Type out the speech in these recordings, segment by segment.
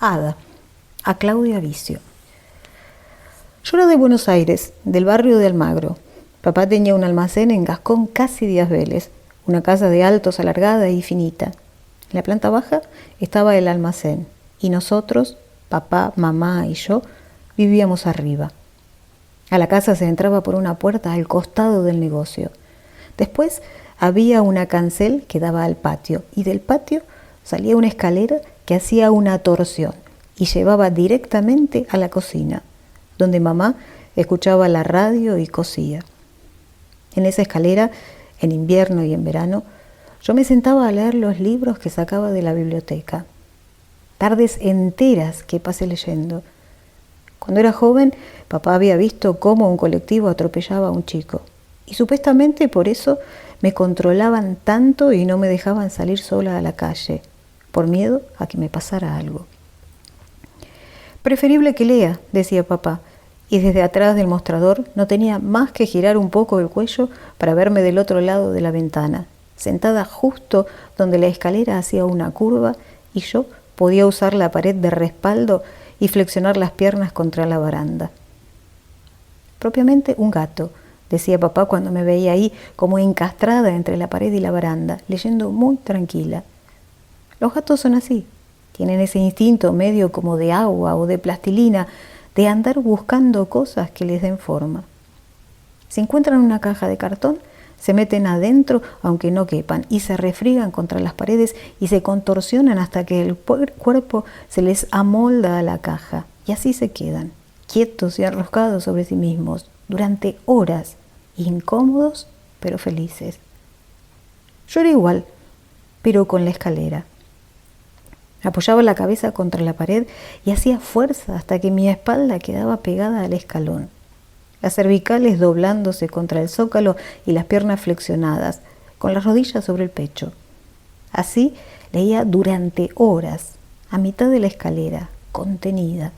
Ada, a Claudia Vicio. Yo era de Buenos Aires, del barrio de Almagro. Papá tenía un almacén en Gascón casi Díaz Vélez, una casa de altos alargada y finita. En la planta baja estaba el almacén y nosotros, papá, mamá y yo, vivíamos arriba. A la casa se entraba por una puerta al costado del negocio. Después había una cancel que daba al patio y del patio salía una escalera que hacía una torsión y llevaba directamente a la cocina, donde mamá escuchaba la radio y cosía. En esa escalera, en invierno y en verano, yo me sentaba a leer los libros que sacaba de la biblioteca. Tardes enteras que pasé leyendo. Cuando era joven, papá había visto cómo un colectivo atropellaba a un chico. Y supuestamente por eso me controlaban tanto y no me dejaban salir sola a la calle, por miedo a que me pasara algo. Preferible que lea, decía papá, y desde atrás del mostrador no tenía más que girar un poco el cuello para verme del otro lado de la ventana, sentada justo donde la escalera hacía una curva y yo podía usar la pared de respaldo y flexionar las piernas contra la baranda. Propiamente un gato, decía papá cuando me veía ahí como encastrada entre la pared y la baranda, leyendo muy tranquila. Los gatos son así, tienen ese instinto medio como de agua o de plastilina, de andar buscando cosas que les den forma. Si encuentran una caja de cartón, se meten adentro aunque no quepan y se refriegan contra las paredes y se contorsionan hasta que el cuerpo se les amolda a la caja y así se quedan, quietos y enroscados sobre sí mismos, durante horas, incómodos pero felices. Yo era igual, pero con la escalera. Apoyaba la cabeza contra la pared y hacía fuerza hasta que mi espalda quedaba pegada al escalón. Las cervicales doblándose contra el zócalo y las piernas flexionadas, con las rodillas sobre el pecho. Así leía durante horas, a mitad de la escalera, contenida.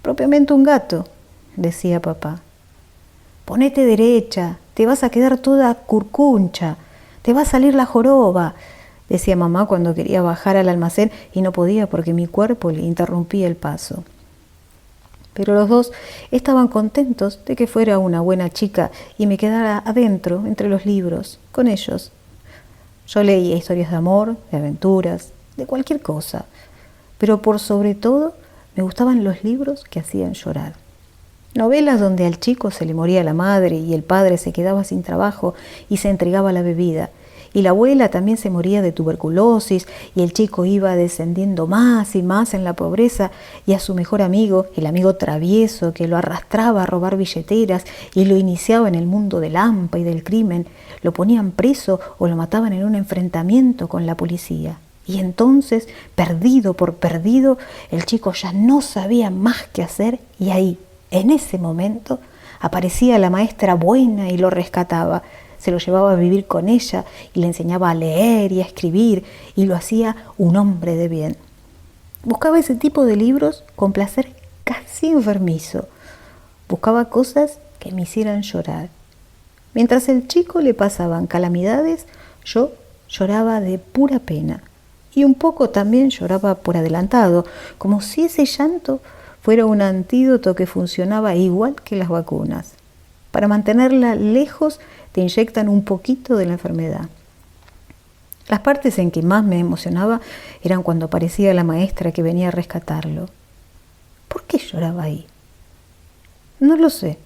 Propiamente un gato, decía papá. Ponete derecha, te vas a quedar toda curcuncha, te va a salir la joroba, decía mamá cuando quería bajar al almacén y no podía porque mi cuerpo le interrumpía el paso. Pero los dos estaban contentos de que fuera una buena chica y me quedara adentro, entre los libros, con ellos. Yo leía historias de amor, de aventuras, de cualquier cosa, pero por sobre todo me gustaban los libros que hacían llorar. Novelas donde al chico se le moría la madre y el padre se quedaba sin trabajo y se entregaba a la bebida. Y la abuela también se moría de tuberculosis y el chico iba descendiendo más y más en la pobreza y a su mejor amigo, el amigo travieso que lo arrastraba a robar billeteras y lo iniciaba en el mundo del hampa y del crimen, lo ponían preso o lo mataban en un enfrentamiento con la policía. Y entonces, perdido por perdido, el chico ya no sabía más qué hacer y ahí, en ese momento, aparecía la maestra buena y lo rescataba. Se lo llevaba a vivir con ella y le enseñaba a leer y a escribir y lo hacía un hombre de bien. Buscaba ese tipo de libros con placer casi enfermizo. Buscaba cosas que me hicieran llorar. Mientras el chico le pasaban calamidades, yo lloraba de pura pena. Y un poco también lloraba por adelantado, como si ese llanto fuera un antídoto que funcionaba igual que las vacunas. Para mantenerla lejos te inyectan un poquito de la enfermedad. Las partes en que más me emocionaba eran cuando aparecía la maestra que venía a rescatarlo. ¿Por qué lloraba ahí? No lo sé.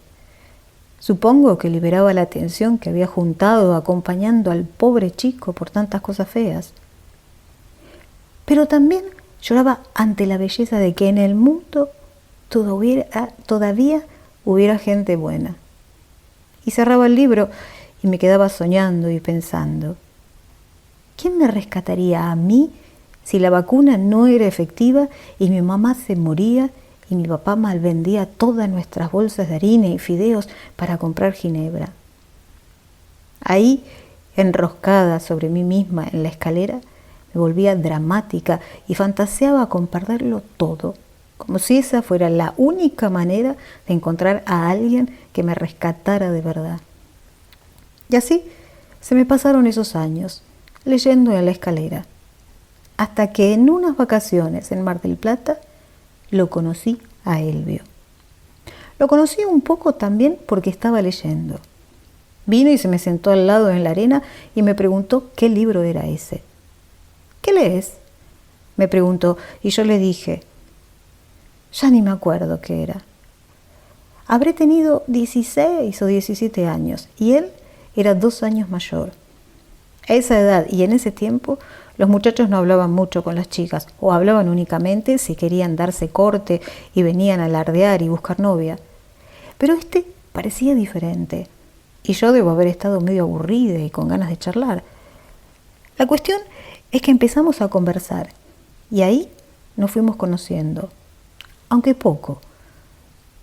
Supongo que liberaba la tensión que había juntado acompañando al pobre chico por tantas cosas feas. Pero también lloraba ante la belleza de que en el mundo todavía hubiera gente buena. Y cerraba el libro y me quedaba soñando y pensando, ¿quién me rescataría a mí si la vacuna no era efectiva y mi mamá se moría y mi papá malvendía todas nuestras bolsas de harina y fideos para comprar ginebra? Ahí, enroscada sobre mí misma en la escalera, me volvía dramática y fantaseaba con perderlo todo, como si esa fuera la única manera de encontrar a alguien que me rescatara de verdad. Y así se me pasaron esos años, leyendo en la escalera. hasta que en unas vacaciones en Mar del Plata lo conocí a Elvio. Lo conocí un poco también porque estaba leyendo. Vino y se me sentó al lado en la arena y me preguntó qué libro era ese. ¿Qué lees?, me preguntó, y yo le dije, ya ni me acuerdo qué era. Habré tenido 16 o 17 años y él era 2 años mayor. A esa edad y en ese tiempo los muchachos no hablaban mucho con las chicas o hablaban únicamente si querían darse corte y venían a alardear y buscar novia. Pero este parecía diferente y yo debo haber estado medio aburrida y con ganas de charlar. La cuestión es que empezamos a conversar y ahí nos fuimos conociendo, aunque poco.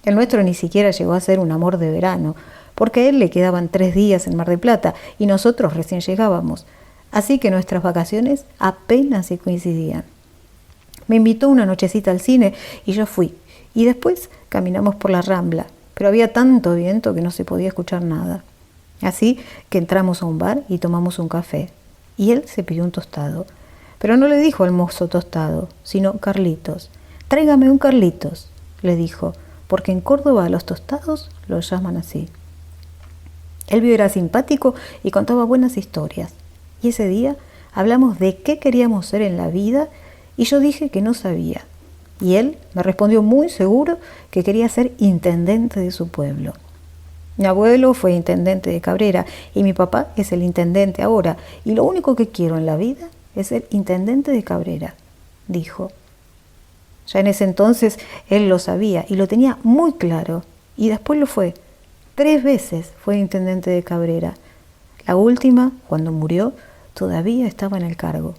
El nuestro ni siquiera llegó a ser un amor de verano, porque a él le quedaban 3 días en Mar del Plata y nosotros recién llegábamos, así que nuestras vacaciones apenas se coincidían. Me invitó una nochecita al cine y yo fui, y después caminamos por la Rambla, pero había tanto viento que no se podía escuchar nada. Así que entramos a un bar y tomamos un café, y él se pidió un tostado, pero no le dijo al mozo tostado, sino Carlitos. «Tráigame un Carlitos», le dijo, porque en Córdoba a los tostados los llaman así. Elvio era simpático y contaba buenas historias. Y ese día hablamos de qué queríamos ser en la vida y yo dije que no sabía. Y él me respondió muy seguro que quería ser intendente de su pueblo. Mi abuelo fue intendente de Cabrera y mi papá es el intendente ahora. Y lo único que quiero en la vida es ser intendente de Cabrera, dijo. Ya en ese entonces él lo sabía y lo tenía muy claro. Y después lo fue. 3 veces fue intendente de Cabrera. La última, cuando murió, todavía estaba en el cargo.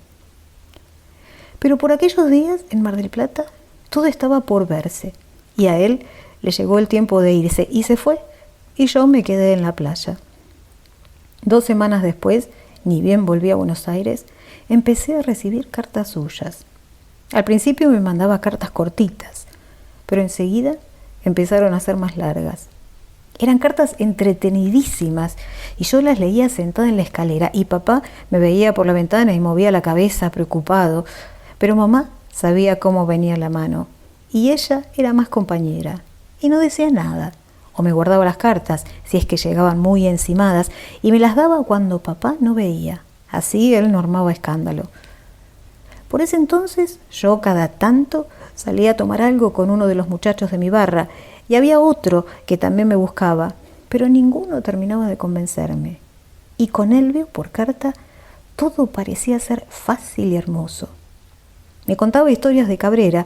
Pero por aquellos días, en Mar del Plata, todo estaba por verse. Y a él le llegó el tiempo de irse y se fue. Y yo me quedé en la playa. 2 semanas después, ni bien volví a Buenos Aires, empecé a recibir cartas suyas. Al principio me mandaba cartas cortitas, pero enseguida empezaron a ser más largas. Eran cartas entretenidísimas y yo las leía sentada en la escalera y papá me veía por la ventana y movía la cabeza preocupado, pero mamá sabía cómo venía la mano y ella era más compañera y no decía nada o me guardaba las cartas si es que llegaban muy encimadas y me las daba cuando papá no veía, así él no armaba escándalo. Por ese entonces yo cada tanto salía a tomar algo con uno de los muchachos de mi barra y había otro que también me buscaba, pero ninguno terminaba de convencerme. Y con Elvio, por carta, todo parecía ser fácil y hermoso. Me contaba historias de Cabrera,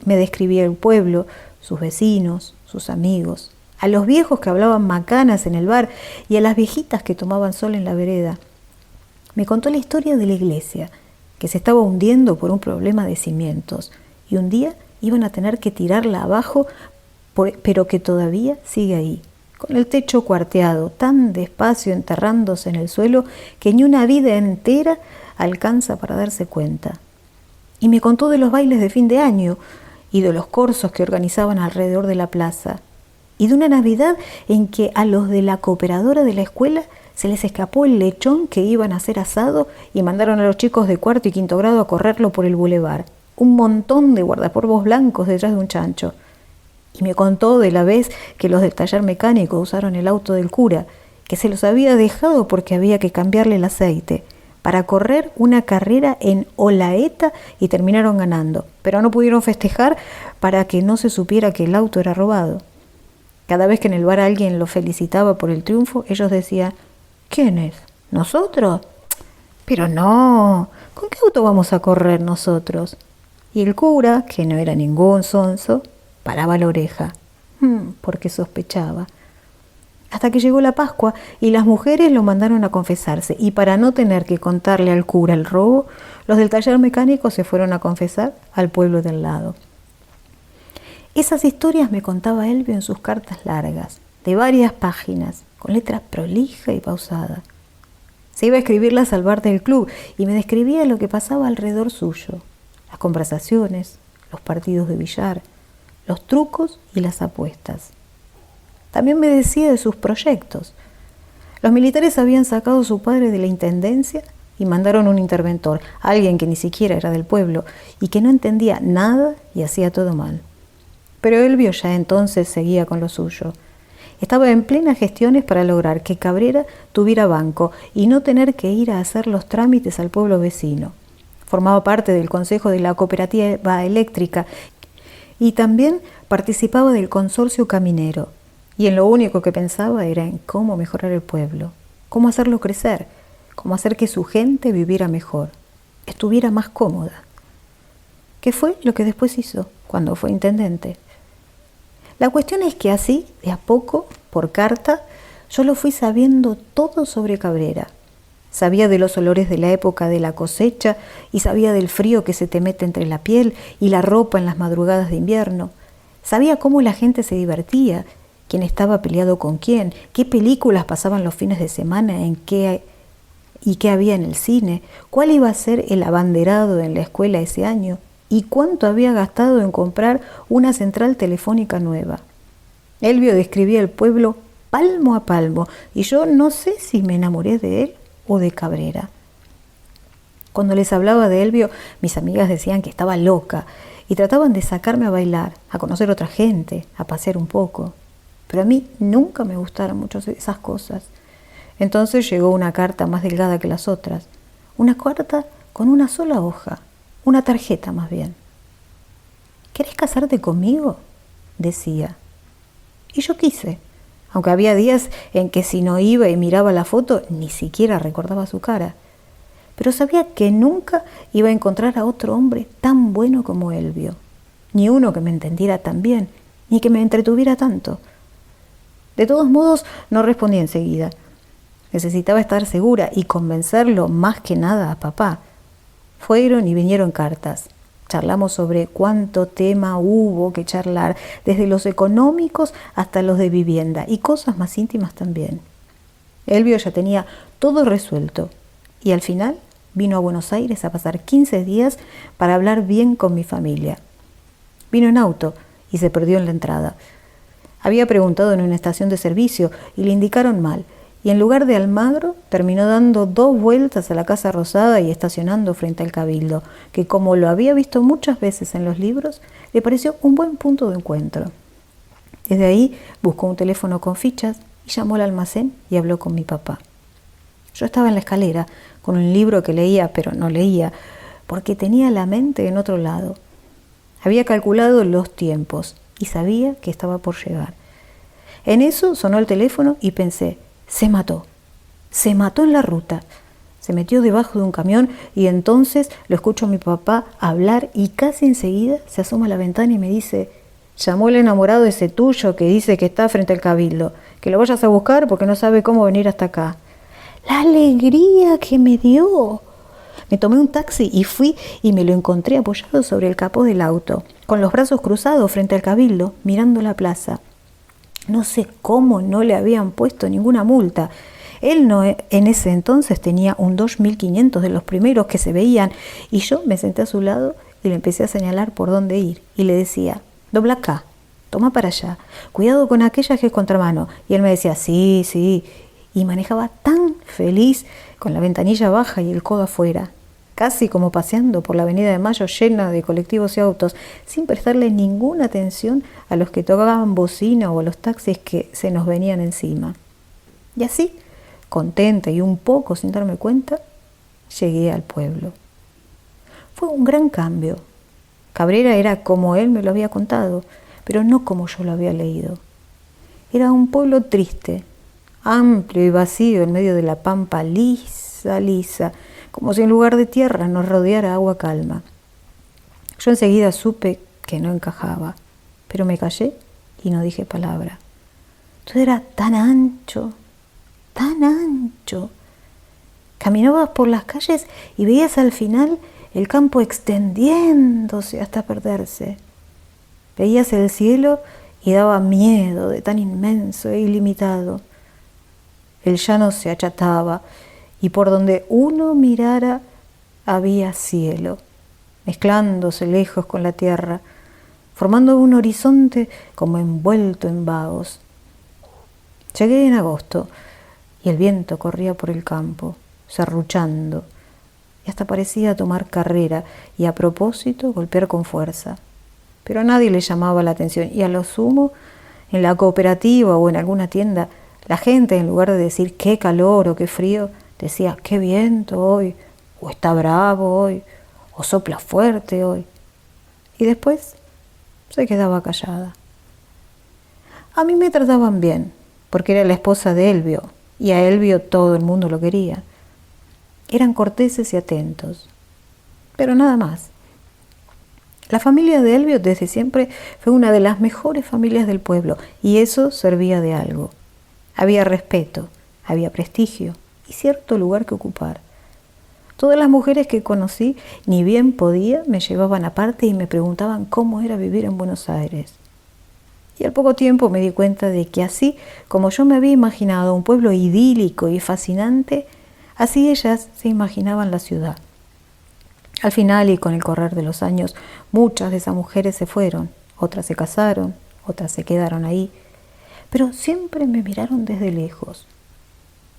me describía el pueblo, sus vecinos, sus amigos, a los viejos que hablaban macanas en el bar y a las viejitas que tomaban sol en la vereda. Me contó la historia de la iglesia, que se estaba hundiendo por un problema de cimientos, y un día iban a tener que tirarla abajo, pero que todavía sigue ahí, con el techo cuarteado, tan despacio enterrándose en el suelo que ni una vida entera alcanza para darse cuenta. Y me contó de los bailes de fin de año y de los corsos que organizaban alrededor de la plaza, y de una Navidad en que a los de la cooperadora de la escuela se les escapó el lechón que iban a hacer asado y mandaron a los chicos de 4º y 5º grado a correrlo por el bulevar. Un montón de guardapolvos blancos detrás de un chancho. Y me contó de la vez que los del taller mecánico usaron el auto del cura, que se los había dejado porque había que cambiarle el aceite, para correr una carrera en Olaeta y terminaron ganando, pero no pudieron festejar para que no se supiera que el auto era robado. Cada vez que en el bar alguien lo felicitaba por el triunfo, ellos decían, ¿quién es? ¿Nosotros? Pero no, ¿con qué auto vamos a correr nosotros? Y el cura, que no era ningún sonso, paraba la oreja, porque sospechaba. Hasta que llegó la Pascua y las mujeres lo mandaron a confesarse, y para no tener que contarle al cura el robo, los del taller mecánico se fueron a confesar al pueblo del lado. Esas historias me contaba Elvio en sus cartas largas, de varias páginas, con letra prolija y pausada. Se iba a escribirlas al bar del club y me describía lo que pasaba alrededor suyo, las conversaciones, los partidos de billar, los trucos y las apuestas. También me decía de sus proyectos. Los militares habían sacado a su padre de la intendencia y mandaron un interventor, alguien que ni siquiera era del pueblo y que no entendía nada y hacía todo mal. Pero Elvio ya entonces seguía con lo suyo. Estaba en plenas gestiones para lograr que Cabrera tuviera banco y no tener que ir a hacer los trámites al pueblo vecino. Formaba parte del consejo de la cooperativa eléctrica y también participaba del consorcio caminero. Y en lo único que pensaba era en cómo mejorar el pueblo, cómo hacerlo crecer, cómo hacer que su gente viviera mejor, estuviera más cómoda. ¿Qué fue lo que después hizo cuando fue intendente? La cuestión es que así, de a poco, por carta, yo lo fui sabiendo todo sobre Cabrera. Sabía de los olores de la época de la cosecha y sabía del frío que se te mete entre la piel y la ropa en las madrugadas de invierno. Sabía cómo la gente se divertía, quién estaba peleado con quién, qué películas pasaban los fines de semana y qué había en el cine, cuál iba a ser el abanderado en la escuela ese año y cuánto había gastado en comprar una central telefónica nueva. Elvio describía el pueblo palmo a palmo y yo no sé si me enamoré de él o de Cabrera. Cuando les hablaba de Elvio, mis amigas decían que estaba loca y trataban de sacarme a bailar, a conocer otra gente, a pasear un poco. Pero a mí nunca me gustaron mucho esas cosas. Entonces llegó una carta más delgada que las otras, una carta con una sola hoja, una tarjeta más bien. ¿Querés casarte conmigo?, decía. Y yo quise, aunque había días en que si no iba y miraba la foto, ni siquiera recordaba su cara. Pero sabía que nunca iba a encontrar a otro hombre tan bueno como Elvio, ni uno que me entendiera tan bien, ni que me entretuviera tanto. De todos modos, no respondí enseguida. Necesitaba estar segura y convencerlo más que nada a papá. Fueron y vinieron cartas. Charlamos sobre cuánto tema hubo que charlar, desde los económicos hasta los de vivienda y cosas más íntimas también. Elvio ya tenía todo resuelto y al final vino a Buenos Aires a pasar 15 días para hablar bien con mi familia. Vino en auto y se perdió en la entrada. Había preguntado en una estación de servicio y le indicaron mal. Y en lugar de Almagro, terminó dando 2 vueltas a la Casa Rosada y estacionando frente al Cabildo, que como lo había visto muchas veces en los libros, le pareció un buen punto de encuentro. Desde ahí buscó un teléfono con fichas y llamó al almacén y habló con mi papá. Yo estaba en la escalera con un libro que leía, pero no leía, porque tenía la mente en otro lado. Había calculado los tiempos y sabía que estaba por llegar. En eso sonó el teléfono y pensé, se mató en la ruta. Se metió debajo de un camión y entonces lo escucho a mi papá hablar y casi enseguida se asoma a la ventana y me dice, llamó el enamorado ese tuyo que dice que está frente al Cabildo, que lo vayas a buscar porque no sabe cómo venir hasta acá. La alegría que me dio. Me tomé un taxi y fui y me lo encontré apoyado sobre el capó del auto, con los brazos cruzados frente al Cabildo, mirando la plaza. No sé cómo no le habían puesto ninguna multa. Él no, en ese entonces tenía un Dodge 1500 de los primeros que se veían y yo me senté a su lado y le empecé a señalar por dónde ir y le decía, dobla acá, toma para allá, cuidado con aquella que es contramano. Y él me decía, sí, sí, y manejaba tan feliz con la ventanilla baja y el codo afuera, casi como paseando por la Avenida de Mayo llena de colectivos y autos, sin prestarle ninguna atención a los que tocaban bocina o a los taxis que se nos venían encima. Y así, contenta y un poco sin darme cuenta, llegué al pueblo. Fue un gran cambio. Cabrera era como él me lo había contado, pero no como yo lo había leído. Era un pueblo triste, amplio y vacío en medio de la pampa lisa, lisa, como si en lugar de tierra nos rodeara agua calma. Yo enseguida supe que no encajaba, pero me callé y no dije palabra. Todo era tan ancho, tan ancho. Caminabas por las calles y veías al final el campo extendiéndose hasta perderse. Veías el cielo y daba miedo de tan inmenso e ilimitado. El llano se achataba y por donde uno mirara había cielo, mezclándose lejos con la tierra, formando un horizonte como envuelto en vagos. Llegué en agosto y el viento corría por el campo, serruchando, y hasta parecía tomar carrera y a propósito golpear con fuerza. Pero a nadie le llamaba la atención y a lo sumo, en la cooperativa o en alguna tienda, la gente en lugar de decir qué calor o qué frío, decía qué viento hoy, o está bravo hoy, o sopla fuerte hoy. Y después se quedaba callada. A mí me trataban bien, porque era la esposa de Elvio, y a Elvio todo el mundo lo quería. Eran corteses y atentos, pero nada más. La familia de Elvio desde siempre fue una de las mejores familias del pueblo, y eso servía de algo. Había respeto, había prestigio y cierto lugar que ocupar. Todas las mujeres que conocí, ni bien podía, me llevaban aparte y me preguntaban cómo era vivir en Buenos Aires. Y al poco tiempo me di cuenta de que así como yo me había imaginado un pueblo idílico y fascinante, así ellas se imaginaban la ciudad. Al final y con el correr de los años, muchas de esas mujeres se fueron, otras se casaron, otras se quedaron ahí, pero siempre me miraron desde lejos.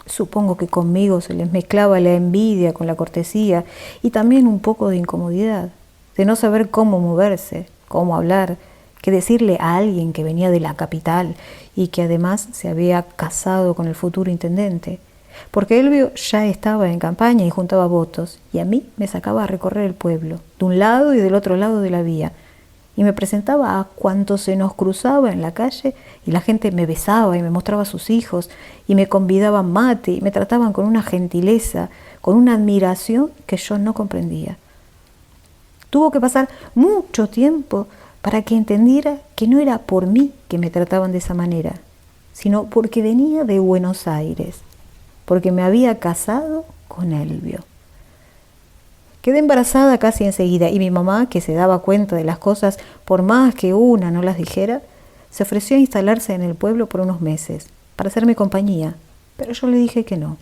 Supongo que conmigo se les mezclaba la envidia con la cortesía y también un poco de incomodidad, de no saber cómo moverse, cómo hablar, qué decirle a alguien que venía de la capital y que además se había casado con el futuro intendente, porque Elvio ya estaba en campaña y juntaba votos, y a mí me sacaba a recorrer el pueblo, de un lado y del otro lado de la vía, y me presentaba a cuanto se nos cruzaba en la calle, y la gente me besaba y me mostraba a sus hijos, y me convidaban mate, y me trataban con una gentileza, con una admiración que yo no comprendía. Tuvo que pasar mucho tiempo para que entendiera que no era por mí que me trataban de esa manera, sino porque venía de Buenos Aires, porque me había casado con Elvio. Quedé embarazada casi enseguida y mi mamá, que se daba cuenta de las cosas por más que una no las dijera, se ofreció a instalarse en el pueblo por unos meses para hacerme compañía, pero yo le dije que no.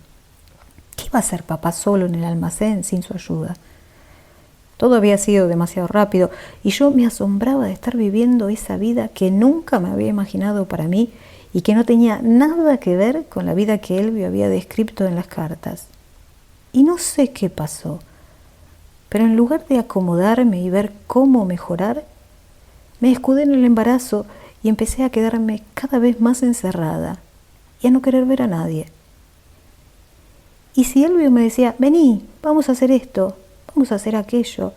¿Qué iba a hacer papá solo en el almacén sin su ayuda? Todo había sido demasiado rápido y yo me asombraba de estar viviendo esa vida que nunca me había imaginado para mí y que no tenía nada que ver con la vida que Elvio había descrito en las cartas. Y no sé qué pasó, pero en lugar de acomodarme y ver cómo mejorar, me escudé en el embarazo y empecé a quedarme cada vez más encerrada y a no querer ver a nadie. Y si Elvio me decía, vení, vamos a hacer esto, vamos a hacer aquello,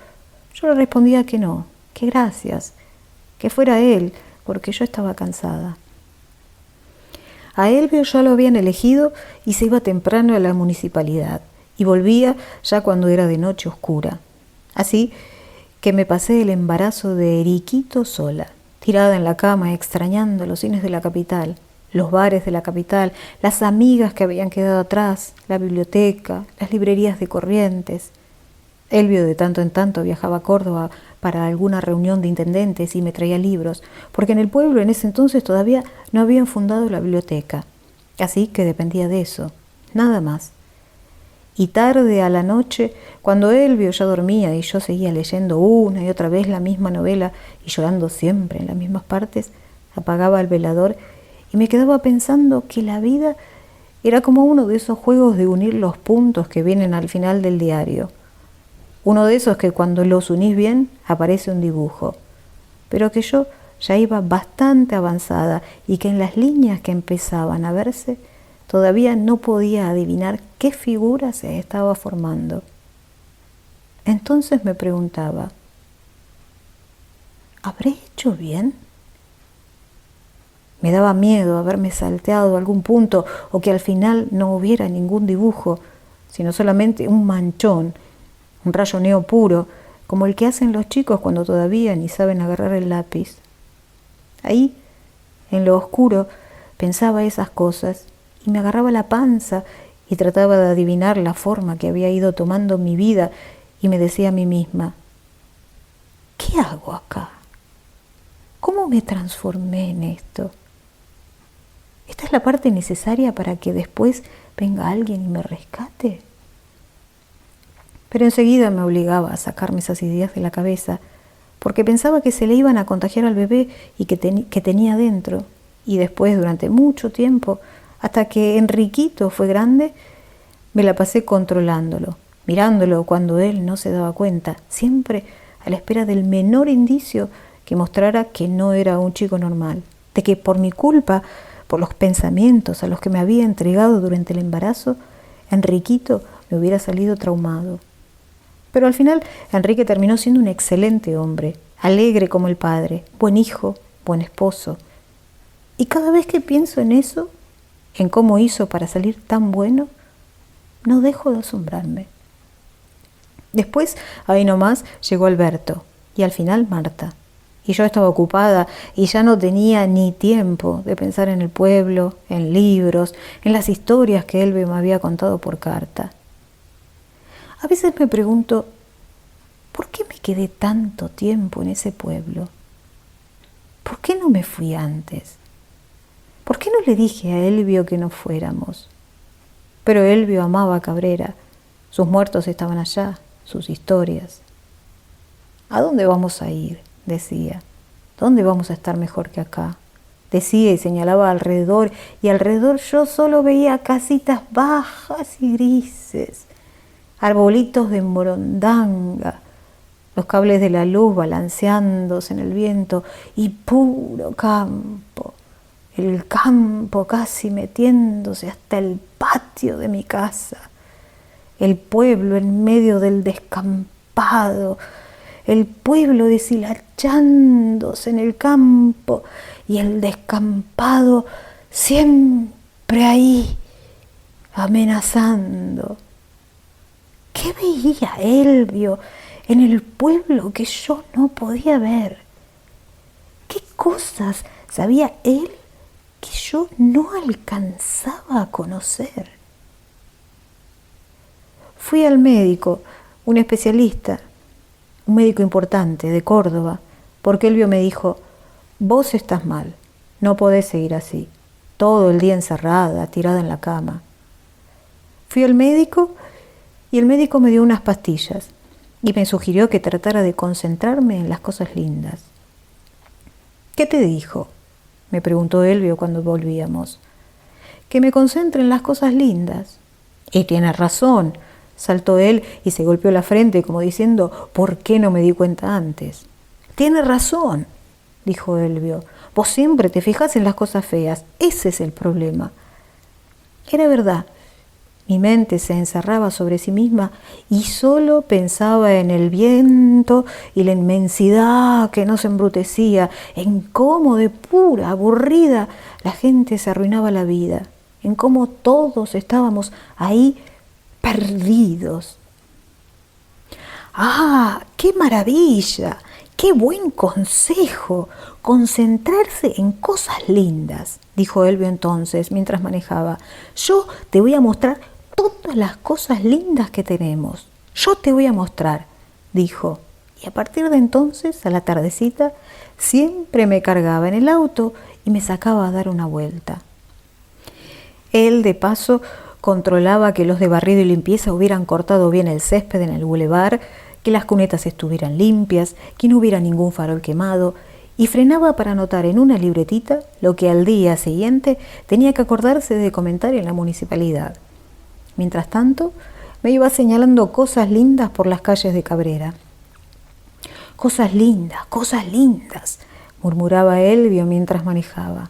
yo le respondía que no, que gracias, que fuera él, porque yo estaba cansada. A Elvio ya lo habían elegido y se iba temprano a la municipalidad y volvía ya cuando era de noche oscura. Así que me pasé el embarazo de Eriquito sola, tirada en la cama, extrañando los cines de la capital, los bares de la capital, las amigas que habían quedado atrás, la biblioteca, las librerías de Corrientes. Elvio de tanto en tanto viajaba a Córdoba para alguna reunión de intendentes y me traía libros, porque en el pueblo en ese entonces todavía no habían fundado la biblioteca, así que dependía de eso, nada más. Y tarde a la noche, cuando Elvio ya dormía y yo seguía leyendo una y otra vez la misma novela y llorando siempre en las mismas partes, apagaba el velador y me quedaba pensando que la vida era como uno de esos juegos de unir los puntos que vienen al final del diario. Uno de esos que cuando los unís bien aparece un dibujo, pero que yo ya iba bastante avanzada y que en las líneas que empezaban a verse todavía no podía adivinar qué figura se estaba formando. Entonces me preguntaba, ¿habré hecho bien? Me daba miedo haberme salteado algún punto o que al final no hubiera ningún dibujo, sino solamente un manchón, un rayoneo puro, como el que hacen los chicos cuando todavía ni saben agarrar el lápiz. Ahí, en lo oscuro, pensaba esas cosas y me agarraba la panza y trataba de adivinar la forma que había ido tomando mi vida y me decía a mí misma, ¿qué hago acá? ¿Cómo me transformé en esto? ¿Esta es la parte necesaria para que después venga alguien y me rescate? Pero enseguida me obligaba a sacarme esas ideas de la cabeza, porque pensaba que se le iban a contagiar al bebé y que tenía dentro. Y después, durante mucho tiempo, hasta que Enriquito fue grande, me la pasé controlándolo, mirándolo cuando él no se daba cuenta, siempre a la espera del menor indicio que mostrara que no era un chico normal, de que por mi culpa, por los pensamientos a los que me había entregado durante el embarazo, Enriquito me hubiera salido traumado. Pero al final Enrique terminó siendo un excelente hombre, alegre como el padre, buen hijo, buen esposo. Y cada vez que pienso en eso, en cómo hizo para salir tan bueno, no dejo de asombrarme. Después, ahí nomás, llegó Alberto y al final Marta. Y yo estaba ocupada y ya no tenía ni tiempo de pensar en el pueblo, en libros, en las historias que Elvio me había contado por carta. A veces me pregunto, ¿por qué me quedé tanto tiempo en ese pueblo? ¿Por qué no me fui antes? ¿Por qué no le dije a Elvio que no fuéramos? Pero Elvio amaba a Cabrera, sus muertos estaban allá, sus historias. ¿A dónde vamos a ir?, decía. ¿Dónde vamos a estar mejor que acá? Decía y señalaba alrededor, y alrededor yo solo veía casitas bajas y grises, arbolitos de morondanga, los cables de la luz balanceándose en el viento, y puro campo, el campo casi metiéndose hasta el patio de mi casa, el pueblo en medio del descampado, el pueblo deshilachándose en el campo y el descampado siempre ahí, amenazando. ¿Qué veía Elvio en el pueblo que yo no podía ver? ¿Qué cosas sabía él que yo no alcanzaba a conocer? Fui al médico, un especialista, un médico importante de Córdoba, porque Elvio me dijo, vos estás mal, no podés seguir así, todo el día encerrada, tirada en la cama. Fui al médico y el médico me dio unas pastillas y me sugirió que tratara de concentrarme en las cosas lindas. ¿Qué te dijo?, me preguntó Elvio cuando volvíamos. Que me concentre en las cosas lindas. Y tiene razón, saltó él y se golpeó la frente como diciendo, ¿por qué no me di cuenta antes? Tiene razón, dijo Elvio. Vos siempre te fijás en las cosas feas, ese es el problema. Era verdad. Mi mente se encerraba sobre sí misma y solo pensaba en el viento y la inmensidad que nos embrutecía, en cómo de pura, aburrida, la gente se arruinaba la vida, en cómo todos estábamos ahí perdidos. ¡Ah, qué maravilla! ¡Qué buen consejo! Concentrarse en cosas lindas, dijo Elvio entonces mientras manejaba. Yo te voy a mostrar todas las cosas lindas que tenemos. Yo te voy a mostrar, dijo. Y a partir de entonces, a la tardecita, siempre me cargaba en el auto y me sacaba a dar una vuelta. Él, de paso, controlaba que los de barrido y limpieza hubieran cortado bien el césped en el bulevar, que las cunetas estuvieran limpias, que no hubiera ningún farol quemado, y frenaba para anotar en una libretita lo que al día siguiente tenía que acordarse de comentar en la municipalidad. Mientras tanto, me iba señalando cosas lindas por las calles de Cabrera. Cosas lindas, murmuraba Elvio mientras manejaba.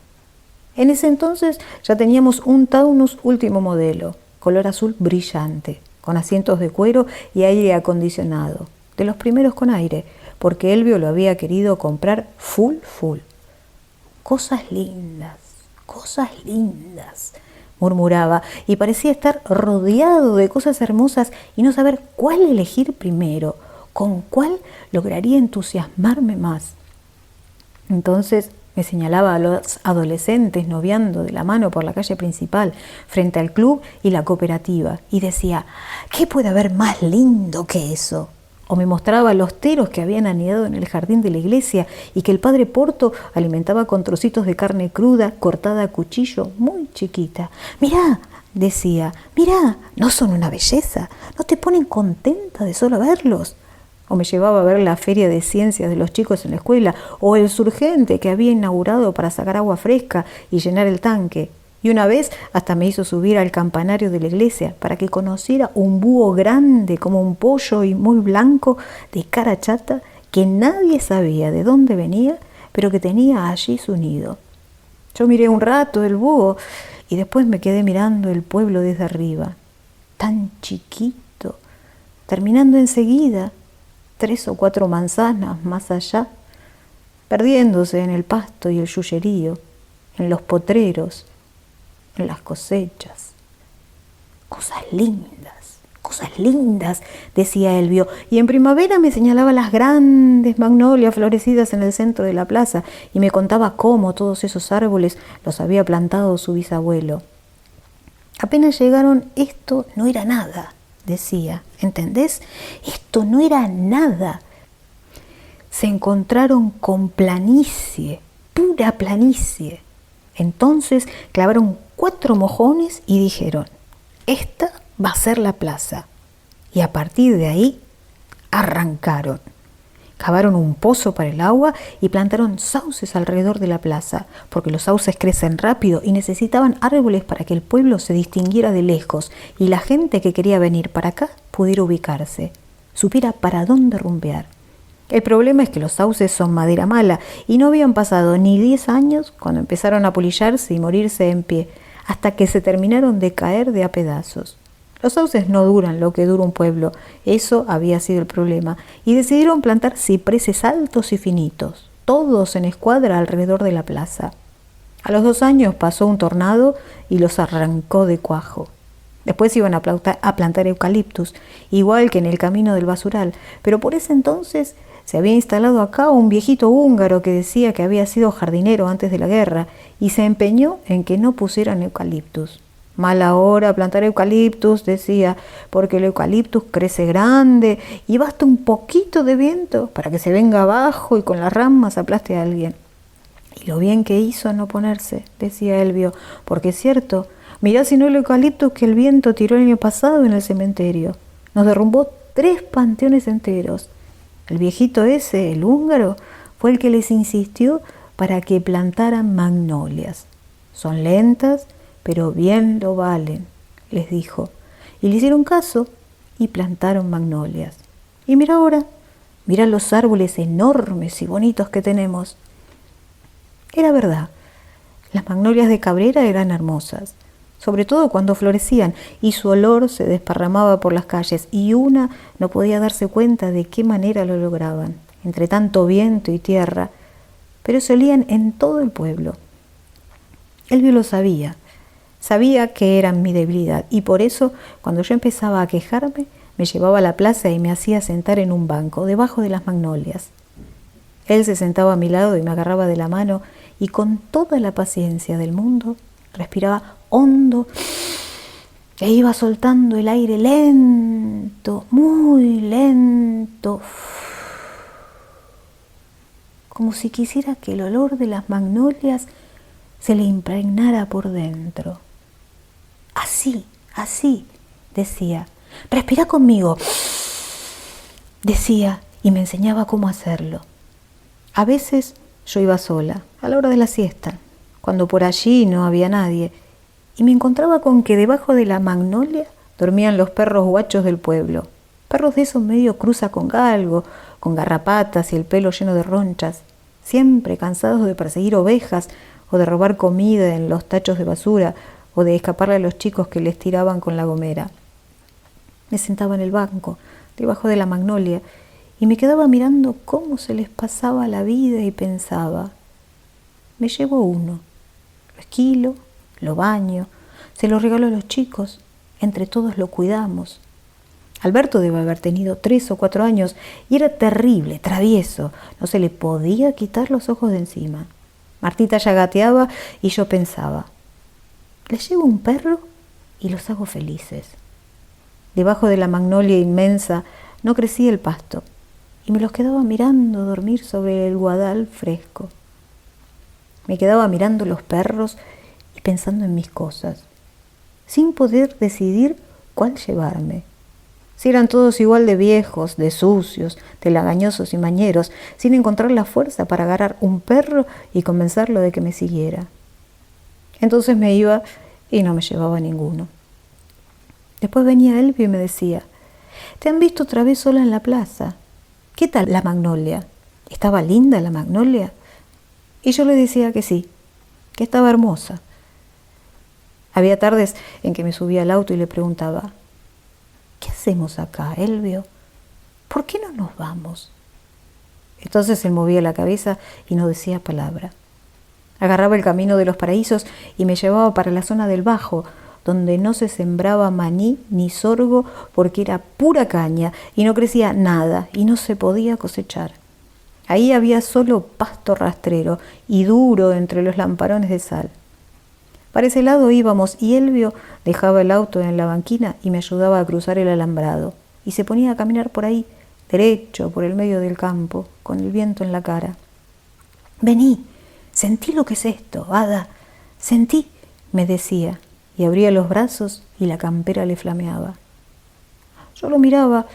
En ese entonces ya teníamos un Taunus último modelo, color azul brillante, con asientos de cuero y aire acondicionado, de los primeros con aire, porque Elvio lo había querido comprar full. Cosas lindas, murmuraba, y parecía estar rodeado de cosas hermosas y no saber cuál elegir primero, con cuál lograría entusiasmarme más. Entonces me señalaba a los adolescentes noviando de la mano por la calle principal, frente al club y la cooperativa, y decía, ¿qué puede haber más lindo que eso? O me mostraba los teros que habían anidado en el jardín de la iglesia y que el padre Porto alimentaba con trocitos de carne cruda, cortada a cuchillo, muy chiquita. Mirá, decía, mirá, ¿no son una belleza? ¿No te ponen contenta de solo verlos? O me llevaba a ver la feria de ciencias de los chicos en la escuela, o el surgente que había inaugurado para sacar agua fresca y llenar el tanque. Y una vez hasta me hizo subir al campanario de la iglesia para que conociera un búho grande como un pollo y muy blanco, de cara chata, que nadie sabía de dónde venía, pero que tenía allí su nido. Yo miré un rato el búho y después me quedé mirando el pueblo desde arriba, tan chiquito, terminando enseguida, 3 o 4 manzanas más allá, perdiéndose en el pasto y el yuyerío, en los potreros, en las cosechas. Cosas lindas, decía Elvio, y en primavera me señalaba las grandes magnolias florecidas en el centro de la plaza y me contaba cómo todos esos árboles los había plantado su bisabuelo. Apenas llegaron, esto no era nada, decía, ¿entendés? Esto no era nada. Se encontraron con planicie, pura planicie. Entonces clavaron 4 mojones y dijeron, esta va a ser la plaza. Y a partir de ahí arrancaron. Cavaron un pozo para el agua y plantaron sauces alrededor de la plaza, porque los sauces crecen rápido y necesitaban árboles para que el pueblo se distinguiera de lejos y la gente que quería venir para acá pudiera ubicarse, supiera para dónde rumbear. El problema es que los sauces son madera mala y no habían pasado ni 10 años cuando empezaron a polillarse y morirse en pie, hasta que se terminaron de caer de a pedazos. Los sauces no duran lo que dura un pueblo, eso había sido el problema, y decidieron plantar cipreses altos y finitos, todos en escuadra alrededor de la plaza. A los 2 años pasó un tornado y los arrancó de cuajo. Después iban a plantar eucaliptus, igual que en el camino del basural, pero por ese entonces se había instalado acá un viejito húngaro que decía que había sido jardinero antes de la guerra y se empeñó en que no pusieran eucaliptus. Mala hora plantar eucaliptus, decía, porque el eucaliptus crece grande y basta un poquito de viento para que se venga abajo y con las ramas aplaste a alguien. Y lo bien que hizo no ponerse, decía Elvio, porque es cierto, mirá si no el eucaliptus que el viento tiró el año pasado en el cementerio. Nos derrumbó 3 panteones enteros. El viejito ese, el húngaro, fue el que les insistió para que plantaran magnolias. Son lentas, pero bien lo valen, les dijo. Y le hicieron caso y plantaron magnolias. Y mira ahora, mira los árboles enormes y bonitos que tenemos. Era verdad, las magnolias de Cabrera eran hermosas, sobre todo cuando florecían y su olor se desparramaba por las calles y una no podía darse cuenta de qué manera lo lograban, entre tanto viento y tierra, pero se olían en todo el pueblo. Elvio lo sabía que eran mi debilidad y por eso cuando yo empezaba a quejarme me llevaba a la plaza y me hacía sentar en un banco debajo de las magnolias. Él se sentaba a mi lado y me agarraba de la mano y con toda la paciencia del mundo respiraba hondo e iba soltando el aire lento, muy lento, como si quisiera que el olor de las magnolias se le impregnara por dentro. Así, decía. Respira conmigo, decía, y me enseñaba cómo hacerlo. A veces yo iba sola, a la hora de la siesta, cuando por allí no había nadie, y me encontraba con que debajo de la magnolia dormían los perros guachos del pueblo. Perros de esos medio cruza con galgo, con garrapatas y el pelo lleno de ronchas, siempre cansados de perseguir ovejas o de robar comida en los tachos de basura o de escaparle a los chicos que les tiraban con la gomera. Me sentaba en el banco, debajo de la magnolia, y me quedaba mirando cómo se les pasaba la vida y pensaba, me llevo uno, lo esquilo, lo baño, se lo regalo a los chicos, entre todos lo cuidamos. Alberto debe haber tenido 3 o 4 años y era terrible, travieso, no se le podía quitar los ojos de encima. Martita ya gateaba y yo pensaba, les llevo un perro y los hago felices. Debajo de la magnolia inmensa no crecía el pasto y me los quedaba mirando dormir sobre el guadal fresco. Me quedaba mirando los perros y pensando en mis cosas, sin poder decidir cuál llevarme. Si eran todos igual de viejos, de sucios, de lagañosos y mañeros, sin encontrar la fuerza para agarrar un perro y convencerlo de que me siguiera. Entonces me iba y no me llevaba ninguno. Después venía Elvio y me decía: «¿Te han visto otra vez sola en la plaza? ¿Qué tal la magnolia? ¿Estaba linda la magnolia?» Y yo le decía que sí, que estaba hermosa. Había tardes en que me subía al auto y le preguntaba: «¿Qué hacemos acá, Elvio? ¿Por qué no nos vamos?» Entonces él movía la cabeza y no decía palabra. Agarraba el camino de los paraísos y me llevaba para la zona del Bajo, donde no se sembraba maní ni sorgo porque era pura caña y no crecía nada y no se podía cosechar. Ahí había solo pasto rastrero y duro entre los lamparones de sal. Para ese lado íbamos y Elvio dejaba el auto en la banquina y me ayudaba a cruzar el alambrado y se ponía a caminar por ahí, derecho por el medio del campo, con el viento en la cara. «Vení, sentí lo que es esto, Ada, sentí», me decía, y abría los brazos y la campera le flameaba. Yo lo miraba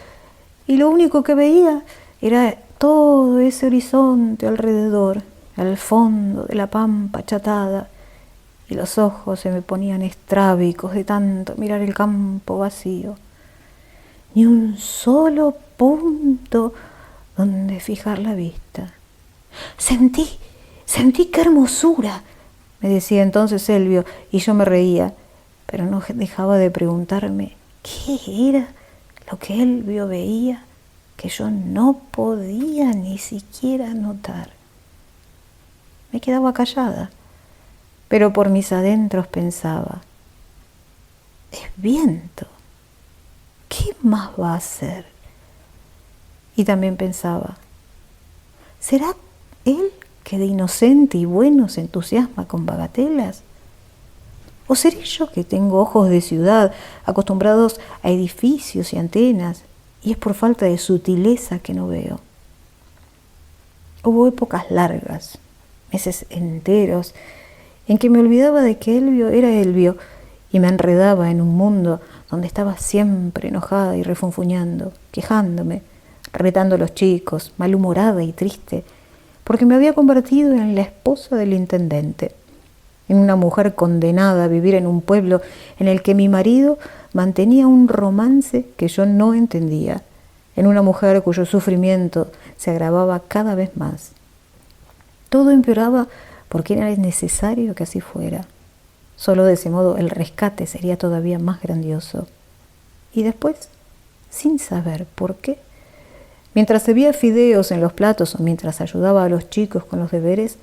y lo único que veía era todo ese horizonte alrededor, al fondo de la pampa achatada, y los ojos se me ponían estrábicos de tanto mirar el campo vacío. Ni un solo punto donde fijar la vista. Sentí qué hermosura», me decía entonces Elvio, y yo me reía, pero no dejaba de preguntarme qué era lo que Elvio veía que yo no podía ni siquiera notar. Me quedaba callada, pero por mis adentros pensaba: «Es viento, ¿qué más va a hacer?» Y también pensaba: ¿será él que de inocente y bueno se entusiasma con bagatelas? ¿O seré yo que tengo ojos de ciudad, acostumbrados a edificios y antenas, y es por falta de sutileza que no veo? Hubo épocas largas, meses enteros, en que me olvidaba de que Elvio era Elvio y me enredaba en un mundo donde estaba siempre enojada y refunfuñando, quejándome, retando a los chicos, malhumorada y triste, porque me había convertido en la esposa del intendente, en una mujer condenada a vivir en un pueblo en el que mi marido mantenía un romance que yo no entendía, en una mujer cuyo sufrimiento se agravaba cada vez más. Todo empeoraba porque era necesario que así fuera. Solo de ese modo el rescate sería todavía más grandioso. Y después, sin saber por qué, mientras servía fideos en los platos o mientras ayudaba a los chicos con los deberes,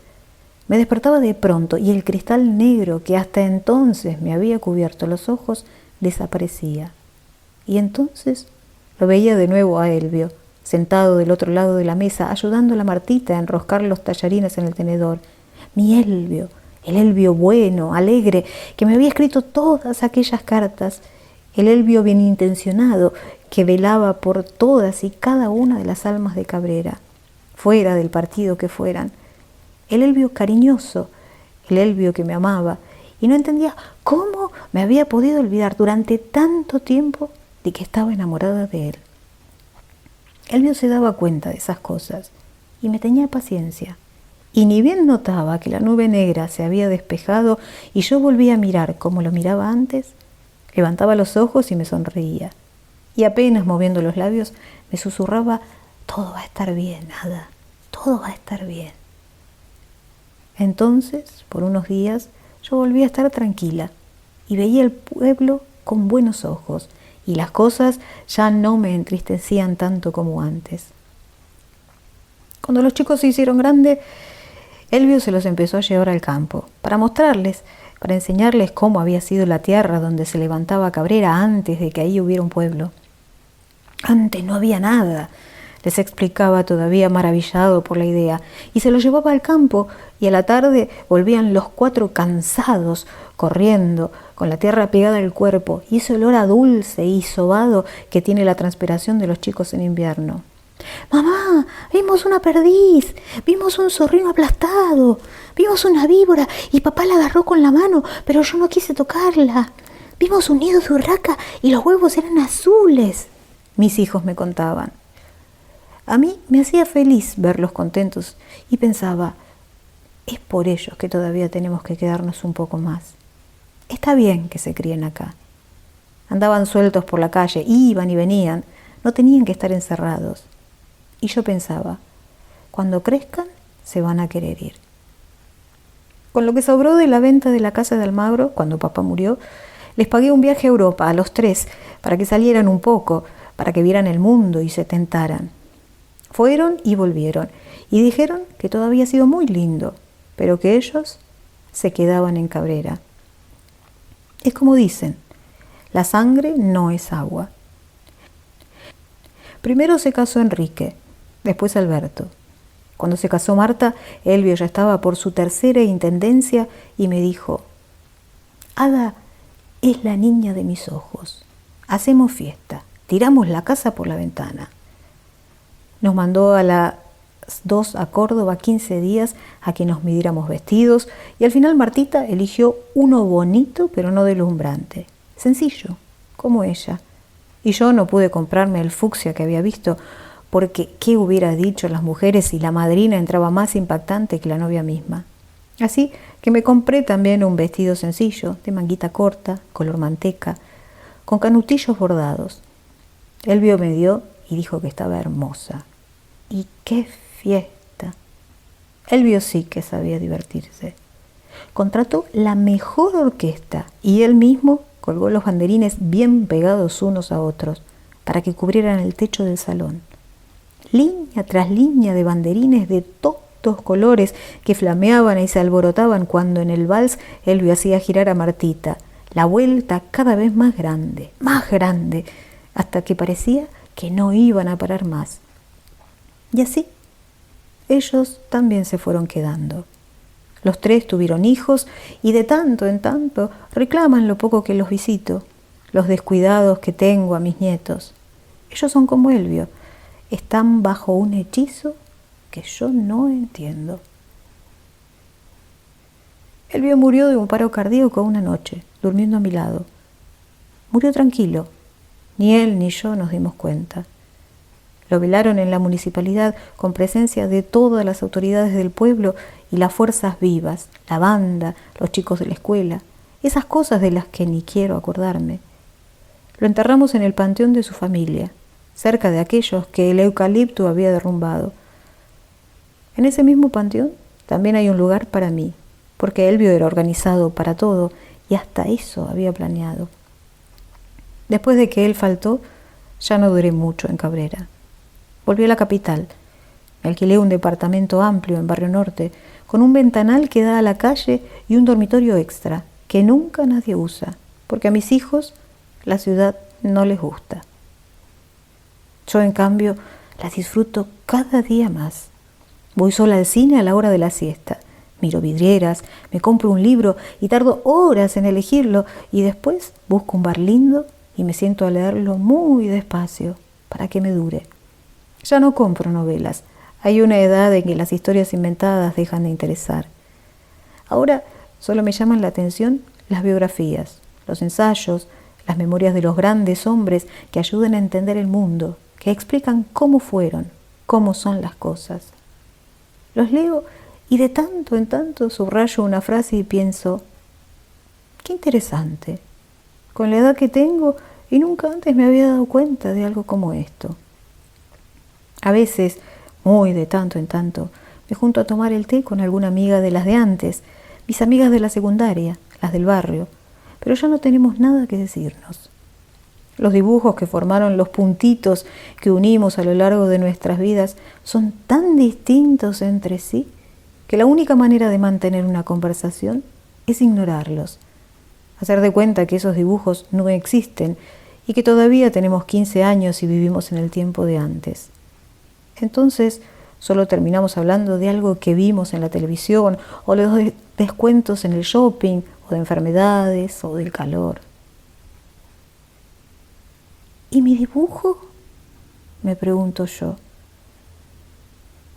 me despertaba de pronto y el cristal negro que hasta entonces me había cubierto los ojos desaparecía. Y entonces lo veía de nuevo a Elvio, sentado del otro lado de la mesa, ayudando a la Martita a enroscar los tallarines en el tenedor. Mi Elvio, el Elvio bueno, alegre, que me había escrito todas aquellas cartas, el Elvio bien intencionado, que velaba por todas y cada una de las almas de Cabrera, fuera del partido que fueran, el Elvio cariñoso, el Elvio que me amaba, y no entendía cómo me había podido olvidar durante tanto tiempo de que estaba enamorada de él. Elvio se daba cuenta de esas cosas y me tenía paciencia, y ni bien notaba que la nube negra se había despejado y yo volvía a mirar como lo miraba antes, levantaba los ojos y me sonreía, y apenas moviendo los labios me susurraba: «Todo va a estar bien, Ada, todo va a estar bien». Entonces, por unos días, yo volví a estar tranquila y veía el pueblo con buenos ojos, y las cosas ya no me entristecían tanto como antes. Cuando los chicos se hicieron grandes, Elvio se los empezó a llevar al campo para mostrarles, para enseñarles cómo había sido la tierra donde se levantaba Cabrera antes de que ahí hubiera un pueblo. Antes no había nada, les explicaba todavía maravillado por la idea, y se los llevaba al campo, y a la tarde volvían los 4 cansados, corriendo, con la tierra pegada al cuerpo, y ese olor a dulce y sobado que tiene la transpiración de los chicos en invierno. «Mamá, vimos una perdiz, vimos un zorrino aplastado, vimos una víbora y papá la agarró con la mano, pero yo no quise tocarla. Vimos un nido de urraca y los huevos eran azules», mis hijos me contaban. A mí me hacía feliz verlos contentos y pensaba: Es por ellos que todavía tenemos que quedarnos un poco más. Está bien que se críen acá. Andaban sueltos por la calle, iban y venían, no tenían que estar encerrados. Y yo pensaba, cuando crezcan, se van a querer ir. Con lo que sobró de la venta de la casa de Almagro, cuando papá murió, les pagué un viaje a Europa, a los 3, para que salieran un poco, para que vieran el mundo y se tentaran. Fueron y volvieron, y dijeron que todo había sido muy lindo, pero que ellos se quedaban en Cabrera. Es como dicen, la sangre no es agua. Primero se casó Enrique, después Alberto. Cuando se casó Marta, Elvio ya estaba por su tercera intendencia y me dijo, Ada es la niña de mis ojos. Hacemos fiesta, tiramos la casa por la ventana. Nos mandó a las 2 a Córdoba 15 días a que nos midiéramos vestidos y al final Martita eligió uno bonito pero no deslumbrante, sencillo, como ella. Y yo no pude comprarme el fucsia que había visto porque ¿qué hubiera dicho las mujeres si la madrina entraba más impactante que la novia misma? Así que me compré también un vestido sencillo, de manguita corta, color manteca, con canutillos bordados. Elvio me dio y dijo que estaba hermosa. ¡Y qué fiesta! Elvio sí que sabía divertirse. Contrató la mejor orquesta y él mismo colgó los banderines bien pegados unos a otros para que cubrieran el techo del salón. Línea tras línea de banderines de todos colores que flameaban y se alborotaban cuando en el vals Elvio hacía girar a Martita, la vuelta cada vez más grande, hasta que parecía que no iban a parar más. Y así, ellos también se fueron quedando. Los 3 tuvieron hijos y de tanto en tanto reclaman lo poco que los visito, los descuidados que tengo a mis nietos. Ellos son como Elvio, están bajo un hechizo que yo no entiendo. Elvio murió de un paro cardíaco una noche, durmiendo a mi lado. Murió tranquilo, ni él ni yo nos dimos cuenta. Lo velaron en la municipalidad con presencia de todas las autoridades del pueblo y las fuerzas vivas, la banda, los chicos de la escuela, esas cosas de las que ni quiero acordarme. Lo enterramos en el panteón de su familia, cerca de aquellos que el eucalipto había derrumbado. En ese mismo panteón también hay un lugar para mí, porque Elvio era organizado para todo y hasta eso había planeado. Después de que él faltó, ya no duré mucho en Cabrera. Volví a la capital. Me alquilé un departamento amplio en Barrio Norte, con un ventanal que da a la calle y un dormitorio extra, que nunca nadie usa, porque a mis hijos la ciudad no les gusta. Yo, en cambio, la disfruto cada día más. Voy sola al cine a la hora de la siesta. Miro vidrieras, me compro un libro y tardo horas en elegirlo y después busco un bar lindo y me siento a leerlo muy despacio para que me dure. Ya no compro novelas. Hay una edad en que las historias inventadas dejan de interesar. Ahora solo me llaman la atención las biografías, los ensayos, las memorias de los grandes hombres que ayudan a entender el mundo, que explican cómo fueron, cómo son las cosas. Los leo y de tanto en tanto subrayo una frase y pienso, qué interesante. Con la edad que tengo y nunca antes me había dado cuenta de algo como esto. A veces, muy de tanto en tanto, me junto a tomar el té con alguna amiga de las de antes, mis amigas de la secundaria, las del barrio, pero ya no tenemos nada que decirnos. Los dibujos que formaron los puntitos que unimos a lo largo de nuestras vidas son tan distintos entre sí que la única manera de mantener una conversación es ignorarlos, hacer de cuenta que esos dibujos no existen y que todavía tenemos 15 años y vivimos en el tiempo de antes. Entonces, solo terminamos hablando de algo que vimos en la televisión, o de los descuentos en el shopping, o de enfermedades, o del calor. ¿Y mi dibujo?, me pregunto yo.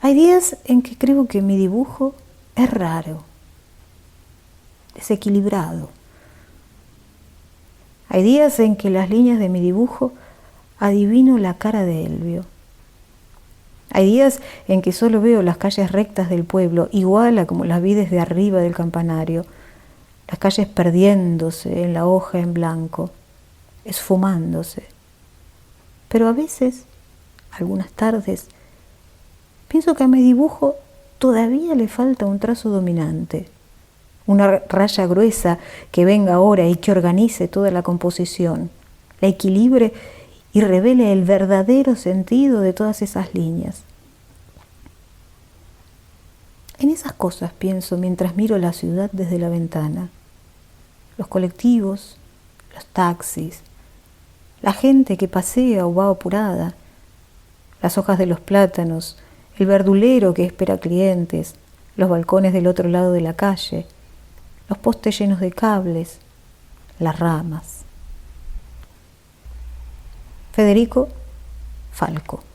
Hay días en que creo que mi dibujo es raro, desequilibrado. Hay días en que las líneas de mi dibujo adivino la cara de Elvio. Hay días en que solo veo las calles rectas del pueblo, igual a como las vi desde arriba del campanario, las calles perdiéndose en la hoja en blanco, esfumándose. Pero a veces, algunas tardes, pienso que a mi dibujo todavía le falta un trazo dominante, una raya gruesa que venga ahora y que organice toda la composición, la equilibre y revele el verdadero sentido de todas esas líneas. En esas cosas pienso mientras miro la ciudad desde la ventana. Los colectivos, los taxis, la gente que pasea o va apurada, las hojas de los plátanos, el verdulero que espera clientes, los balcones del otro lado de la calle, los postes llenos de cables, las ramas. Federico Falco.